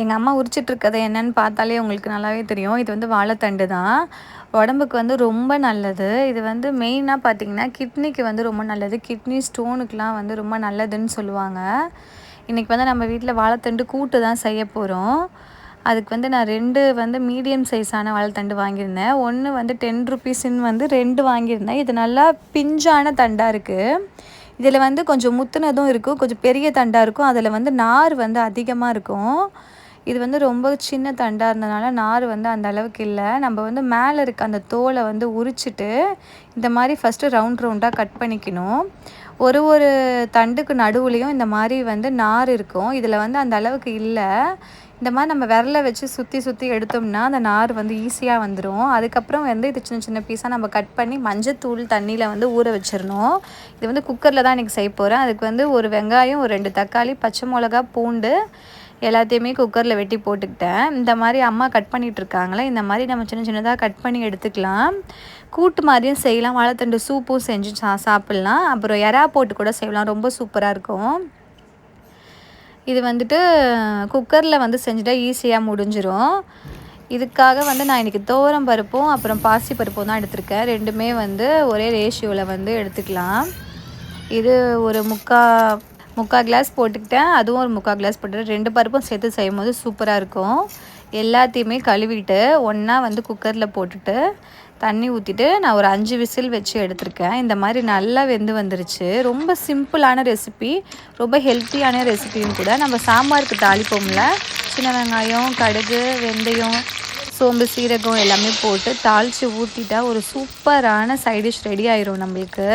எங்கள் அம்மா உரிச்சிட்ருக்கறது என்னன்னு பார்த்தாலே உங்களுக்கு நல்லாவே தெரியும். இது வந்து வாழைத்தண்டு தான். உடம்புக்கு வந்து ரொம்ப நல்லது. இது வந்து மெயினாக பார்த்திங்கன்னா கிட்னிக்கு வந்து ரொம்ப நல்லது. கிட்னி ஸ்டோனுக்கெலாம் வந்து ரொம்ப நல்லதுன்னு சொல்லுவாங்க. இன்றைக்கி வந்து நம்ம வீட்டில் வாழைத்தண்டு கூட்டு தான் செய்ய போகிறோம். அதுக்கு வந்து நான் 2 வந்து மீடியம் சைஸான வாழைத்தண்டு வாங்கியிருந்தேன். ஒன்று வந்து 10 ருபீஸ்ன்னு வந்து 2 வாங்கியிருந்தேன். இது நல்லா பிஞ்சான தண்டாக இருக்குது. இதில் வந்து கொஞ்சம் முத்துனதும் இருக்கும், கொஞ்சம் பெரிய தண்டாக இருக்கும். அதில் வந்து நார் வந்து அதிகமாக இருக்கும். இது வந்து ரொம்ப சின்ன தண்டாக இருந்தனால நார் வந்து அந்த அளவுக்கு இல்லை. நம்ம வந்து மேலே இருக்க அந்த தோலை வந்து உரிச்சிட்டு இந்த மாதிரி ஃபஸ்ட்டு ரவுண்டாக கட் பண்ணிக்கணும். ஒரு தண்டுக்கு நடுவுலையும் இந்த மாதிரி வந்து நார் இருக்கும். இதில் வந்து அந்த அளவுக்கு இல்லை. இந்த மாதிரி நம்ம விரலை வச்சு சுற்றி எடுத்தோம்னா அந்த நார் வந்து ஈஸியாக வந்துடும். அதுக்கப்புறம் வந்து இது சின்ன சின்ன பீஸாக நம்ம கட் பண்ணி மஞ்சத்தூள் தண்ணியில் வந்து ஊற வச்சிடணும். இது வந்து குக்கரில் தான் இன்றைக்கி செய்ய போகிறேன். அதுக்கு வந்து ஒரு வெங்காயம், ஒரு 2 தக்காளி, பச்சை மிளகா, பூண்டு எல்லாத்தையுமே குக்கரில் வெட்டி போட்டுக்கிட்டேன். இந்த மாதிரி அம்மா கட் பண்ணிகிட்ருக்காங்களே, இந்த மாதிரி நம்ம சின்ன சின்னதாக கட் பண்ணி எடுத்துக்கலாம். கூட்டு மாதிரியும் செய்யலாம், வாழைத்தண்டு சூப்பும் செஞ்சு சாப்பிட்லாம். அப்புறம் எறா போட்டு கூட செய்யலாம், ரொம்ப சூப்பராக இருக்கும். இது வந்துட்டு குக்கரில் வந்து செஞ்சுட்டா ஈஸியாக முடிஞ்சிடும். இதுக்காக வந்து நான் இன்றைக்கி துவரம் பருப்பும் அப்புறம் பாசி பருப்பும் தான் எடுத்திருக்கேன். ரெண்டுமே வந்து ஒரே ரேஷியோவில் வந்து எடுத்துக்கலாம். இது ஒரு முக்கால் கிளாஸ் போட்டுக்கிட்டேன். அதுவும் ஒரு 3/4 கிளாஸ் போட்டுட்டு 2 பருப்பும் சேர்த்து செய்யும் போது சூப்பராக இருக்கும். எல்லாத்தையுமே கழுவிட்டு ஒன்றா வந்து குக்கரில் போட்டுட்டு தண்ணி ஊற்றிட்டு நான் ஒரு 5 விசில் வச்சு எடுத்திருக்கேன். இந்த மாதிரி நல்லா வெந்து வந்துருச்சு. ரொம்ப சிம்பிளான ரெசிபி, ரொம்ப ஹெல்த்தியான ரெசிபியும் கூட. நம்ம சாம்பாருக்கு தாளிப்போம்ல, சின்ன வெங்காயம், கடுகு, வெந்தயம், சோம்பு, சீரகம் எல்லாமே போட்டு தாளித்து ஊற்றிட்டா ஒரு சூப்பரான சைடிஷ் ரெடி ஆயிரும் நம்மளுக்கு.